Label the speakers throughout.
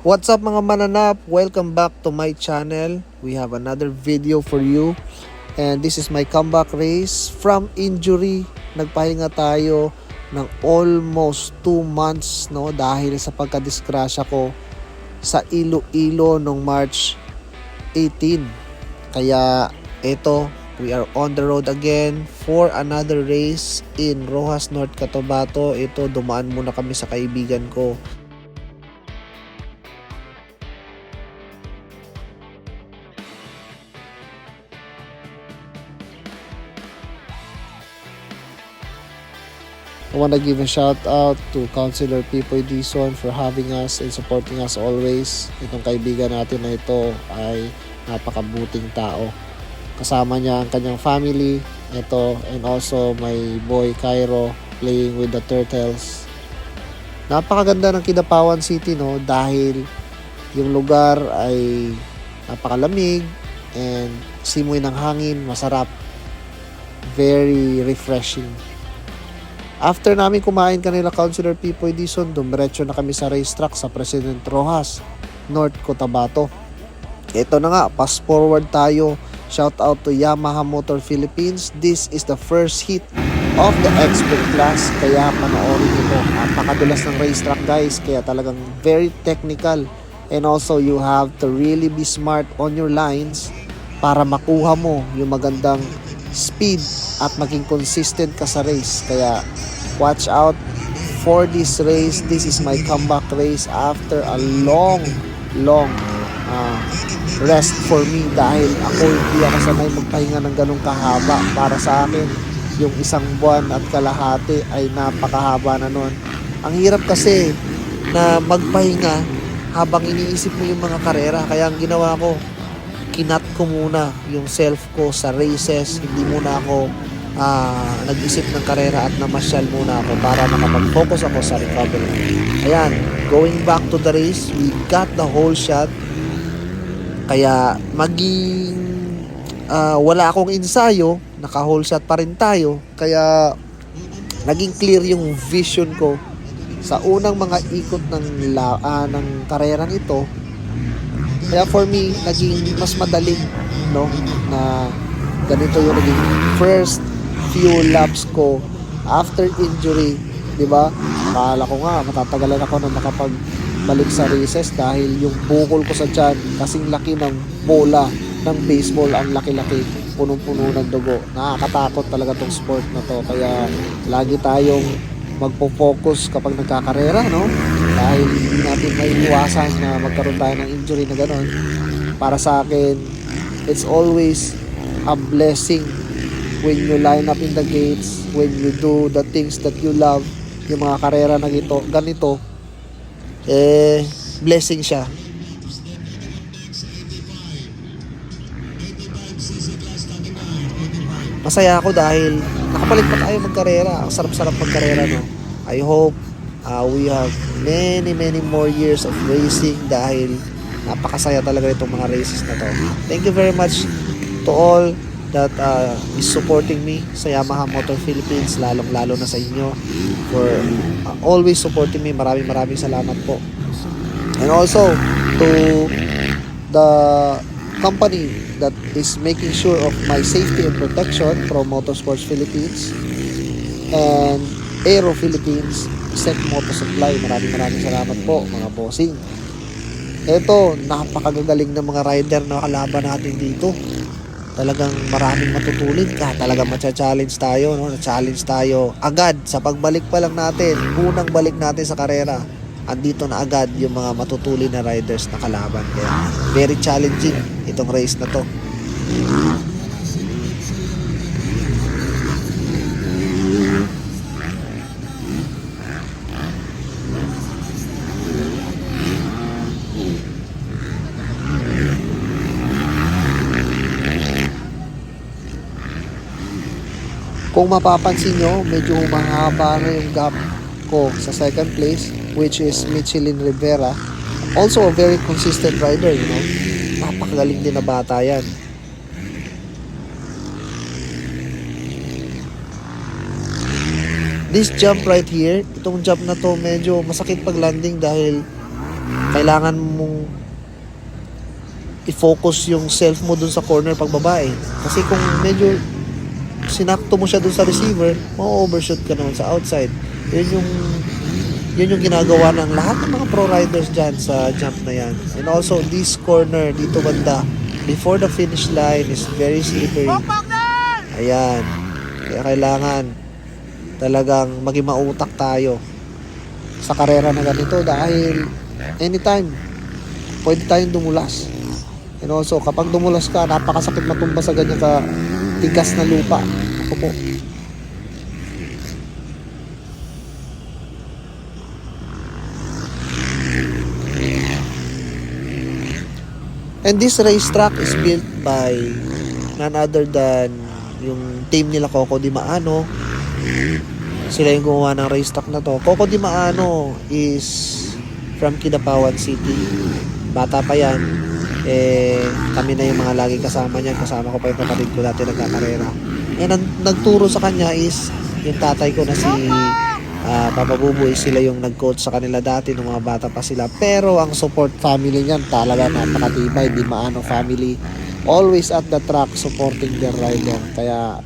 Speaker 1: What's up mga mananap? Welcome back to my channel. We have another video for you. And this is my comeback race from injury. Nagpahinga tayo ng almost 2 months dahil sa pagkadisgrasya ko sa Iloilo noong March 18. Kaya ito, we are on the road again for another race in Roxas, North Cotabato. Ito, dumaan muna kami sa kaibigan ko. I want to give a shout out to Councilor Pipoy Dizon for having us and supporting us always. Itong kaibigan natin na ito ay napakabuting tao. Kasama niya ang kanyang family, ito, and also my boy Cairo playing with the Turtles. Napakaganda ng Kidapawan City dahil yung lugar ay napakalamig and simoy ng hangin, masarap. Very refreshing. After namin kumain kanila Councilor Pipoy Dizon, dumiretso na kami sa racetrack sa President Roxas, North Cotabato. Ito na nga, fast forward tayo. Shout out to Yamaha Motor Philippines. This is the first heat of the expert class, kaya panoorin nyo. Napakadulas ng racetrack guys, kaya talagang very technical. And also you have to really be smart on your lines para makuha mo yung magandang speed at maging consistent ka sa race. Kaya watch out for this race. This is my comeback race after a long rest for me dahil hindi ako sanay magpahinga ng ganong kahaba. Para sa akin, yung 1 buwan at kalahati ay napakahaba na nun. Ang hirap kasi na magpahinga habang iniisip mo yung mga karera. Kaya ang ginawa ko, kinat ko muna yung self ko sa races. Hindi muna ako nag-isip ng karera at namasyal muna ako para makapag-focus ako sa recovery. Ayan, going back to the race, we got the whole shot. Kaya wala akong ensayo, naka-whole shot pa rin tayo. Kaya naging clear yung vision ko sa unang mga ikot ng karerang ito. Kaya for me, naging mas madaling na ganito yung naging first few laps ko after injury, di ba? Akala ko nga matatagalan ako na makapagbalik sa races dahil yung bukol ko sa tiyan kasing laki ng bola ng baseball, ang laki-laki, punong-puno ng dugo. Nakakatakot talaga tong sport na to, kaya lagi tayong magpo-focus kapag nagkakarera, dahil hindi natin maiiwasan na magkaroon tayo ng injury na gano'n. Para sa akin, it's always a blessing when you line up in the gates, when you do the things that you love. Yung mga karera na ganito, blessing siya. Masaya ako dahil nakapalit pa tayo magkarera. Ang sarap-sarap magkarera, I hope we have many more years of racing dahil napakasaya talaga itong mga races na to. Thank you very much to all that is supporting me sa Yamaha Motor Philippines, lalong-lalo na sa inyo for always supporting me. Maraming salamat po. And also to the company that is making sure of my safety and protection, from Motorsports Philippines and Aero Philippines, Sec Moto Supply. Maraming salamat po mga bossing. Ito, napakagagaling ng mga rider na kalaban natin dito. Talagang maraming matutulid ka. Talagang matcha-challenge tayo, Na-challenge tayo agad sa pagbalik pa lang natin. Unang balik natin sa karera, andito na agad yung mga matutulid na riders na kalaban. Kaya very challenging itong race na to. Kung mapapansin nyo, medyo humahaba na yung gap ko sa second place, which is Michelin Rivera. Also a very consistent rider, Napakagaling din na bata yan. This jump right here, itong jump na to medyo masakit pag landing dahil kailangan mong i-focus yung self mo dun sa corner pagbaba eh. Kasi kung medyo sinakto mo siya dun sa receiver, ma-overshoot ka naman sa outside. Yun yung ginagawa ng lahat ng mga pro riders dyan sa jump na yan. And also, this corner dito banda, before the finish line is very slippery. Ayan. Kaya kailangan talagang maging mautak tayo sa karera na ganito dahil anytime pwede tayong dumulas. And also, kapag dumulas ka, napakasakit matumba sa ganyan ka tigas na lupa. Ako po. And this racetrack is built by none other than yung team nila Coco Di Maano. Sila yung gumawa ng racetrack na to. Coco Di Maano is from Kidapawan City. Bata pa yan. Kami na yung mga laging kasama niyan. Kasama ko pa yung kapatid ko dati nagkakarera. And nagturo sa kanya is yung tatay ko na si Papa Buboy. Sila yung nag-coach sa kanila dati nung mga bata pa sila. Pero ang support family niyan talaga napakatibay. Di Maano family. Always at the track supporting their rider. Kaya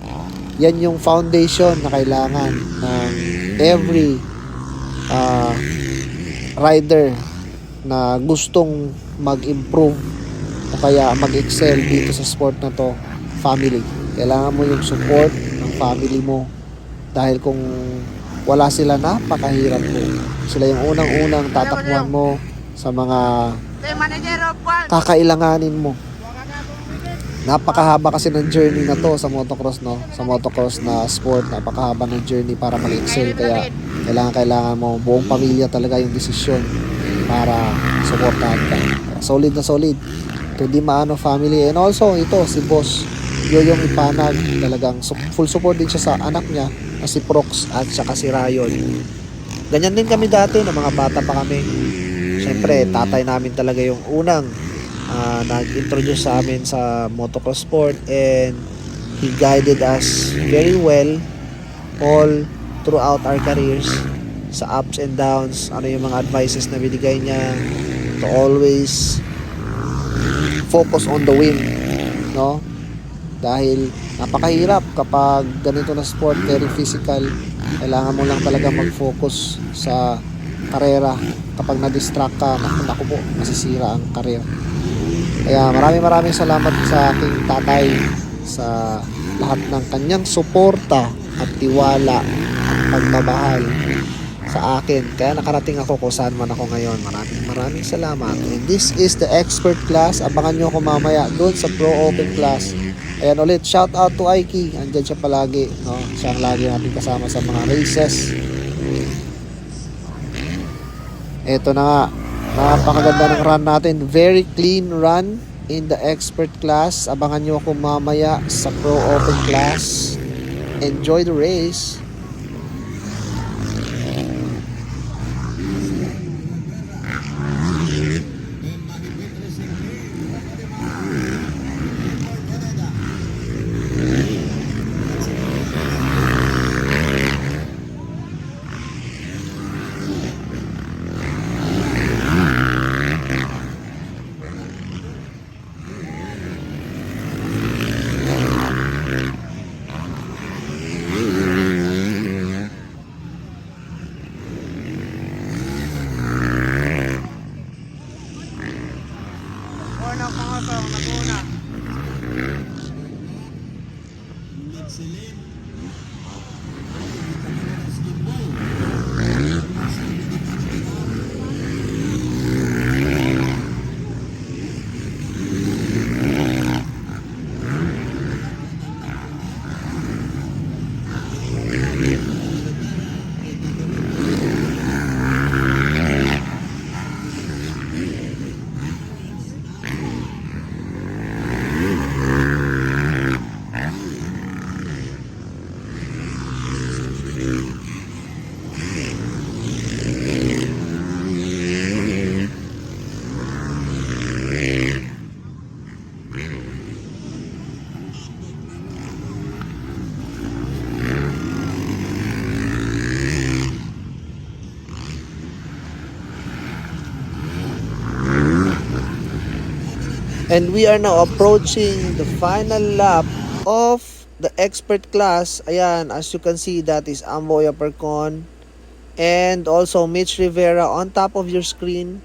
Speaker 1: yan yung foundation na kailangan ng every rider na gustong mag-improve o kaya mag-excel dito sa sport na to. Family. Kailangan mo yung support ng family mo dahil kung wala sila, napakahirap mo. Sila yung unang-unang tatakbuhan mo sa mga kakailanganin mo. Napakahaba kasi ng journey na to sa motocross, no? Sa motocross na sport, napakahaba ng journey para mag-excel. Kaya kailangan mo, buong pamilya talaga yung desisyon para supportahan ka. Solid na solid. To Di Maano family. And also, ito, si Boss Yoyong Ipanag. Talagang full support din siya sa anak niya na si Prox at saka si Rayon. Ganyan din kami dati, na mga bata pa kami. Siyempre, tatay namin talaga yung unang nag-introduce sa amin sa motocross sport, and he guided us very well all throughout our careers sa ups and downs. Ano yung mga advices na binigay niya to always focus on the win, no? Dahil napakahirap kapag ganito na sport, very physical. Kailangan mo lang talaga mag-focus sa karera. Kapag na-distract ka, naku po, masisira ang karera. Kaya maraming salamat sa aking tatay sa lahat ng kanyang suporta at tiwala at pagmamahal sa akin. Kaya nakarating ako kung saan man ako ngayon. Maraming salamat. And this is the expert class. Abangan nyo ako mamaya doon sa Pro Open class. Ayan ulit, shout out to Aiki. Andyan siya palagi, no? Siya ang lagi natin kasama sa mga races. Ito na nga. Napakaganda ng run natin. Very clean run in the expert class. Abangan nyo ako mamaya sa Pro Open class. Enjoy the race. And we are now approaching the final lap of the expert class. Ayan, as you can see, that is Amboy Percon. And also Mitch Rivera on top of your screen.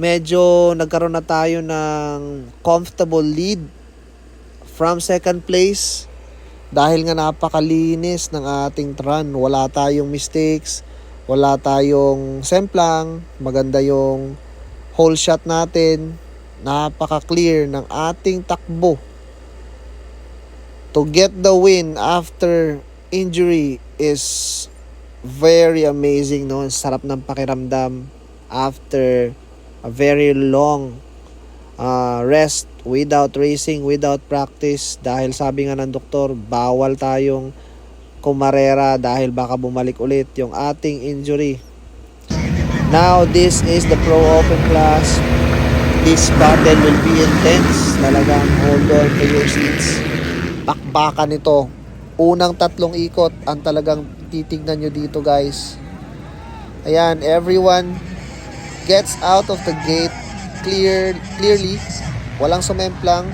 Speaker 1: Medyo nagkaroon na tayo ng comfortable lead from second place. Dahil nga napakalinis ng ating run. Wala tayong mistakes. Wala tayong semplang. Maganda yung whole shot natin. Napaka-clear ng ating takbo. To get the win after injury is very amazing, no? Sarap ng pakiramdam after a very long rest without racing, without practice. Dahil sabi nga ng doktor, bawal tayong kumarera dahil baka bumalik ulit yung ating injury. Now, this is the Pro Open class. This battle will be intense. Talagang hold on to your seats. Bakbakan ito. Unang 3 ikot ang talagang titignan nyo dito, guys. Ayan, everyone gets out of the gate clearly. Walang sumemplang.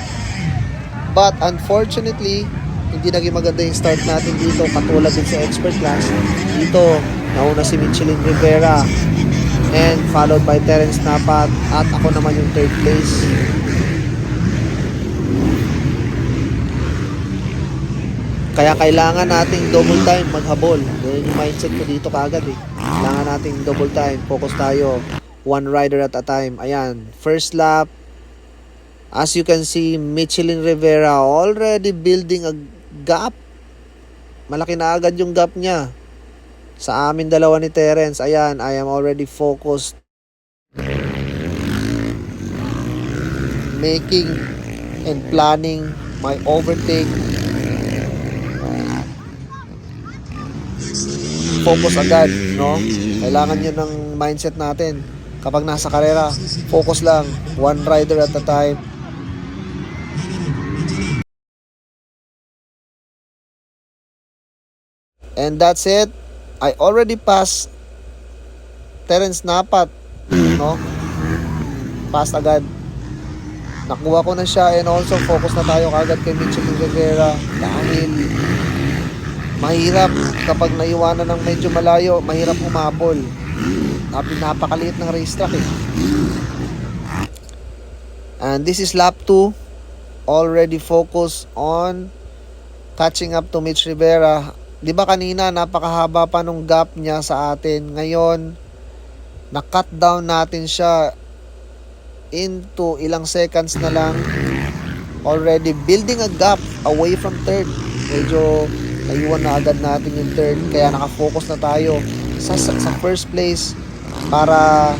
Speaker 1: But unfortunately, hindi naging maganda yung start natin dito. Katulad din sa expert class. Dito, nauna si Michelin Rivera. And followed by Terence Napat. At ako naman yung 3rd place. Kaya kailangan nating double time maghabol. Ganyan yung mindset ko dito kaagad eh. Kailangan nating double time. Focus tayo. One rider at a time. Ayan. First lap. As you can see, Michelin Rivera already building a gap. Malaki na agad yung gap niya. Sa amin dalawa ni Terence. Ayan, I am already focused. Making and planning my overtake. Focus agad, no? Kailangan yun ng mindset natin. Kapag nasa karera, focus lang. One rider at a time. And that's it. I already passed Terence Napat, no? Pass agad. Nakuha ko na siya and also focus na tayo kagad kay Michelin Rivera dahil mahirap kapag naiwanan ng medyo malayo, mahirap humabol. Napakaliit ng racetrack eh. And this is lap 2. Already focused on catching up to Mitch Rivera. Di ba kanina napakahaba pa nung gap niya sa atin. Ngayon, na-cut down natin siya into ilang seconds na lang. Already building a gap away from 3rd. Medyo naiwan na agad natin yung 3rd. Kaya nakafocus na tayo sa first place para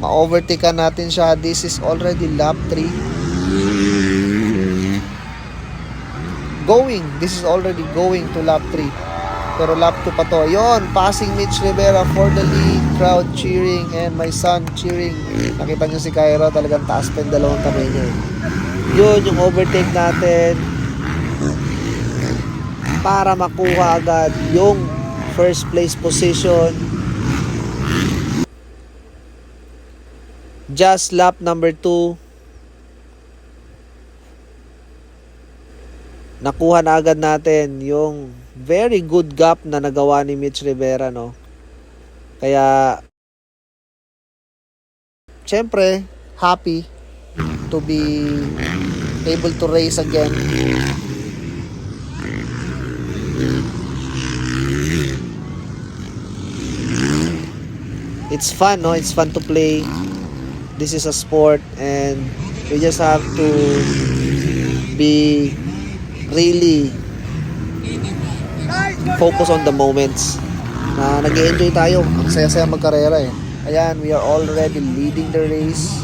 Speaker 1: ma-overtake natin siya. This is already lap 3. This is already going to lap 3. Pero lap 2 pa to. Yon, passing Mitch Rivera for the lead. Crowd cheering and my son cheering. Nakita nyo si Cairo, talagang taas pa yung dalawang kamay niya. Yun, yung overtake natin para makuha agad yung first place position. Just lap number 2. Nakuha na agad natin yung very good gap na nagawa ni Mitch Rivera, no? Kaya syempre happy to be able to race again. It's fun, no? It's fun to play. This is a sport and we just have to be really focus on the moments na nag-enjoy tayo. Ang saya-saya magkarera eh. Ayan, we are already leading the race.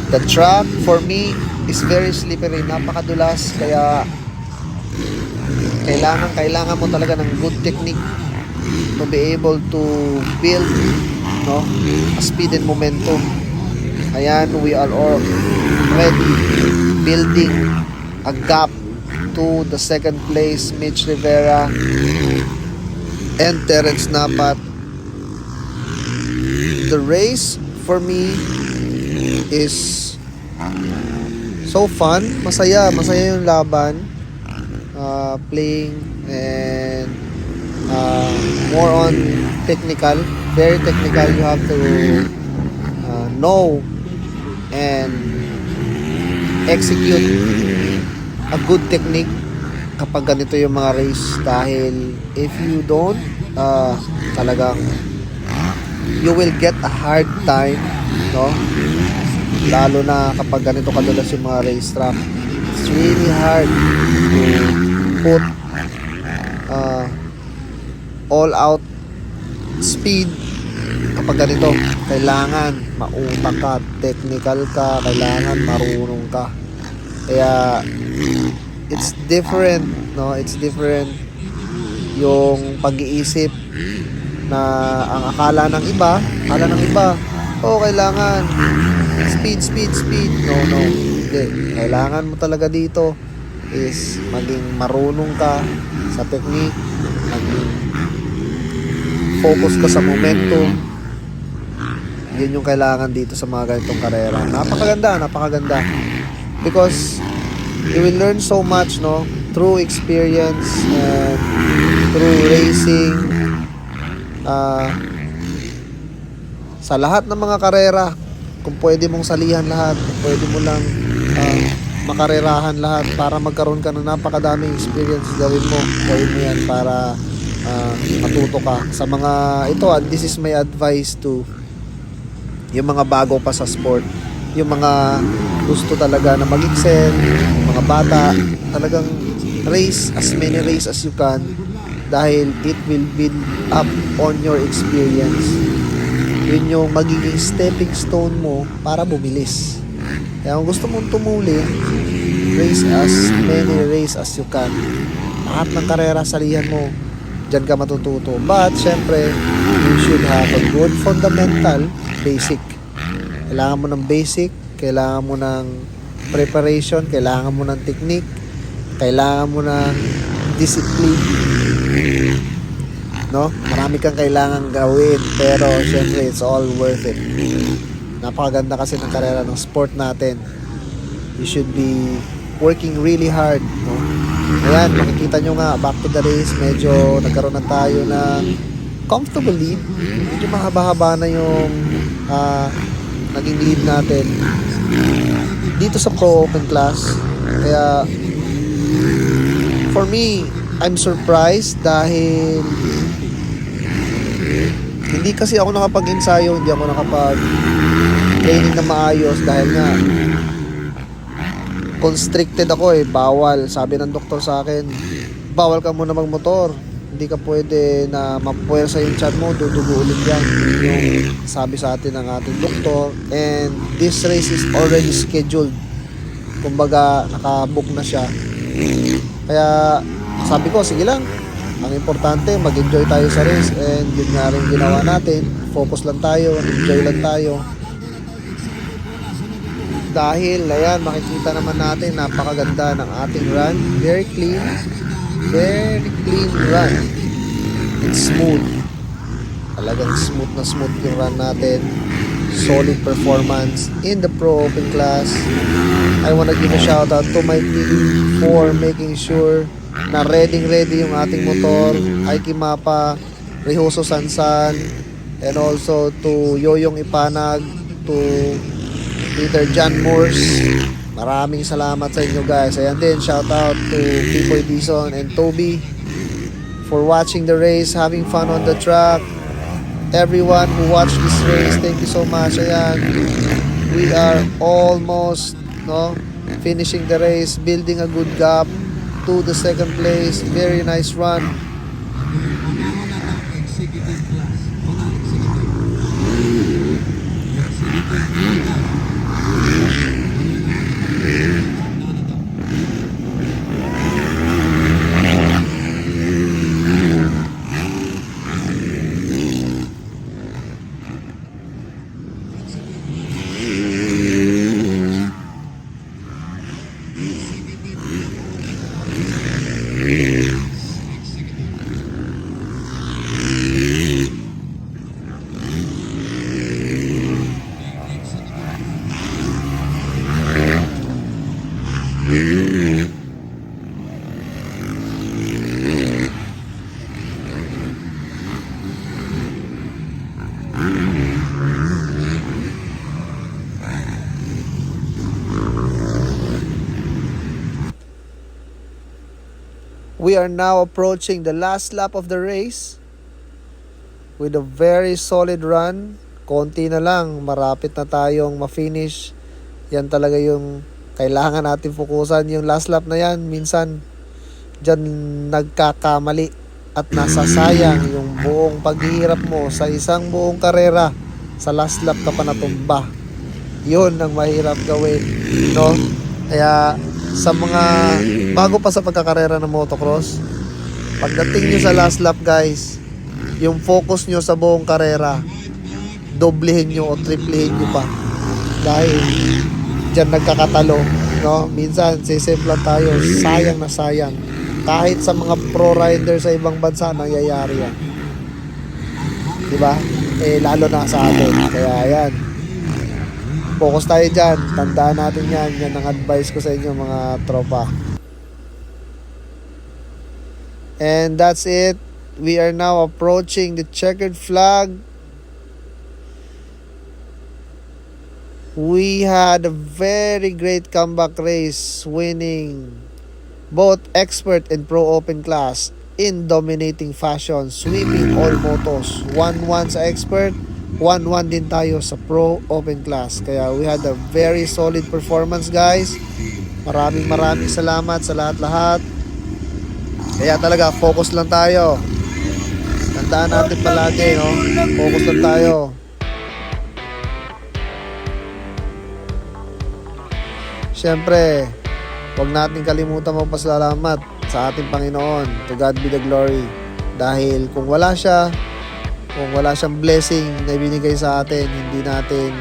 Speaker 1: The track for me is very slippery, napakadulas, kaya kailangan mo talaga ng good technique to be able to build, no, a speed and momentum. Ayan, we are already building a gap to the second place, Mitch Rivera and Terence Napat. The race for me is so fun. Masaya yung laban. Playing and more on technical, very technical. You have to know and execute a good technique kapag ganito yung mga race, dahil if you don't, talagang you will get a hard time, no? Lalo na kapag ganito kadulas yung mga racetrack. It's really hard to put all out speed kapag ganito. Kailangan mautak ka, technical ka, kailangan marunong ka. Kaya it's different, no? It's different yung pag-iisip na ang akala ng iba, kailangan speed. No. Hindi. Kailangan mo talaga dito is maging marunong ka sa technique, maging focus ka sa momentum. Yun yung kailangan dito sa mga ganitong karera. Napakaganda. Because you will learn so much, no? Through experience and through racing. Sa lahat ng mga karera, kung pwede mong salihan lahat, kung pwede mo lang makarerahan lahat para magkaroon ka ng napakadaming experience, gawin mo yan para matuto ka sa mga ito. This is my advice to yung mga bago pa sa sport, yung mga gusto talaga na mag-excel, yung mga bata, talagang race as many race as you can, dahil it will build up on your experience. Yun yung magiging stepping stone mo para bumilis. Kaya kung gusto mong tumuli, race as many race as you can. Lahat ng karera, salihan mo, dyan ka matututo. But syempre, you should have a good fundamental, basic. Kailangan mo ng basic, kailangan mo ng preparation, kailangan mo ng technique, kailangan mo ng discipline, no? Marami kang kailangan gawin, pero syempre it's all worth it. Napakaganda kasi ng karera ng sport natin. You should be working really hard, no? Ayan, makikita nyo nga, back to the race, medyo nagkaroon na tayo ng comfortable lead. Medyo mahaba-haba na yung naging lead natin dito sa Pro Open class. Kaya for me, I'm surprised dahil hindi kasi ako nakapag-ensayo, hindi ako nakapag-training na maayos dahil nga constricted ako bawal. Sabi ng doktor sa akin, bawal ka muna magmotor, hindi ka pwede na mapuwersa yung tiyan mo, dudugo ulit yan. Yung sabi sa atin ng ating doktor. And this race is already scheduled, kumbaga nakabook na siya. Kaya sabi ko, sige lang, ang importante mag-enjoy tayo sa race, and yun nga rin ginawa natin. Focus lang tayo, enjoy lang tayo. Dahil ayan, makikita naman natin, napakaganda ng ating run. Very clean run. It's smooth. Talagang smooth na smooth yung run natin. Solid performance in the Pro Open class. I wanna give a shout out to my team for making sure na ready yung ating motor. Aiki Mapa, Rehoso Sansan, and also to Yoyong Ipanag, to Peter John Morse. Maraming salamat sa inyo guys. Ayan din, shout out to Pipoy Dizon and Toby for watching the race, having fun on the track. Everyone who watched this race, thank you so much. Ayan, we are almost finishing the race, building a good gap to the second place. Very nice run. We are now approaching the last lap of the race with a very solid run. Konti na lang, marapit na tayong ma-finish. Yan talaga yung kailangan natin fokusan. Yung last lap na yan, minsan dyan nagkakamali at nasasayang yung buong paghihirap mo sa isang buong karera. Sa last lap ka pa natumba. Yun ang mahirap gawin, no? Kaya sa mga bago pa sa pagkakarera ng motocross, pagdating nyo sa last lap guys, yung focus nyo sa buong karera, doblehin nyo o triplehin nyo pa. Dahil dyan nagkakatalo, no? Minsan sisemplan tayo, sayang na sayang. Kahit sa mga pro rider sa ibang bansa, nangyayari yan. Diba? Lalo na sa atin. Kaya yan, focus tayo dyan. Tandaan natin yan. Yan ang advice ko sa inyo mga tropa. And that's it. We are now approaching the checkered flag. We had a very great comeback race, winning both expert and pro open class in dominating fashion, sweeping all motos. 1-1 sa expert, 1-1 din tayo sa pro open class. Kaya we had a very solid performance guys. Maraming salamat sa lahat-lahat. Kaya talaga focus lang tayo. Tandaan natin palagi, no? Focus lang tayo. Siyempre, huwag natin kalimutan magpasalamat sa ating Panginoon. To God be the glory. Dahil kung wala siya, kung wala siyang blessing na ibinigay sa atin, hindi natin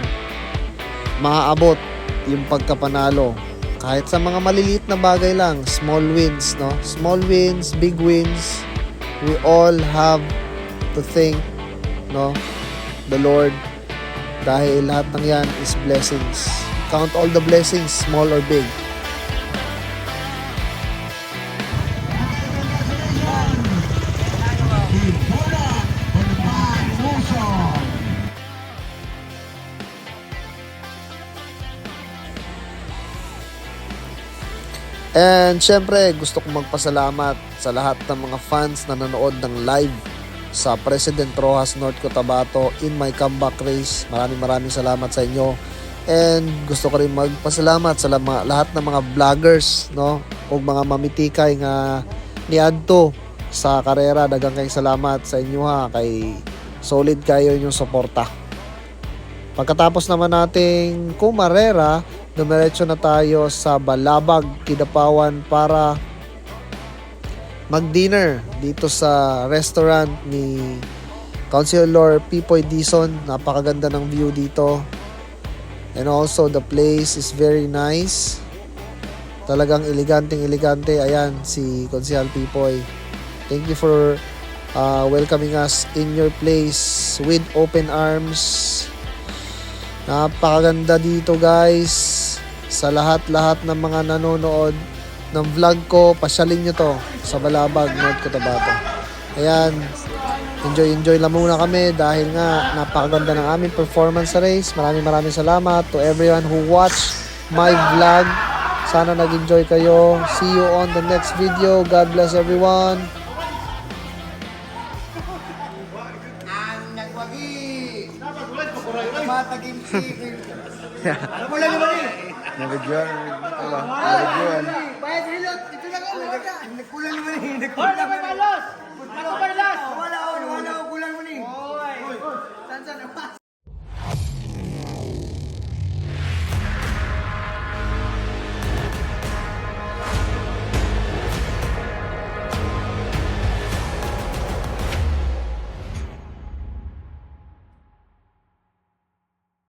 Speaker 1: maaabot yung pagkapanalo. Kahit sa mga maliliit na bagay lang, small wins, no? Small wins, big wins, we all have to thank, no, the Lord. Dahil lahat ng yan is blessings. Count all the blessings, small or big. And syempre, gusto kong magpasalamat sa lahat ng mga fans na nanood ng live sa President Roxas North Cotabato in my comeback race. Maraming salamat sa inyo. And gusto ko rin magpasalamat sa lahat ng mga vloggers, no? O mga mamitikay nga niadto sa karera. Daghang kayong salamat sa inyo ha. Kay solid kayo inyong suporta. Pagkatapos naman nating kumarera, dumiretso na tayo sa Balabag, Kidapawan para mag-dinner dito sa restaurant ni Councilor Pipoy Dizon. Napakaganda ng view dito. And also the place is very nice. Talagang elegante. Ayan si Councilor Pipoy. Thank you for welcoming us in your place with open arms. Napakaganda dito guys. Sa lahat-lahat ng mga nanonood ng vlog ko, pasyalin nyo to sa Balabag, North Cotabato. Ayan, enjoy lang muna kami dahil nga napakaganda ng aming performance sa race. Maraming salamat to everyone who watched my vlog. Sana nag-enjoy kayo. See you on the next video. God bless everyone.
Speaker 2: Nabigyan. Bayad hilot. Ito na ka. Nagkulang naman eh.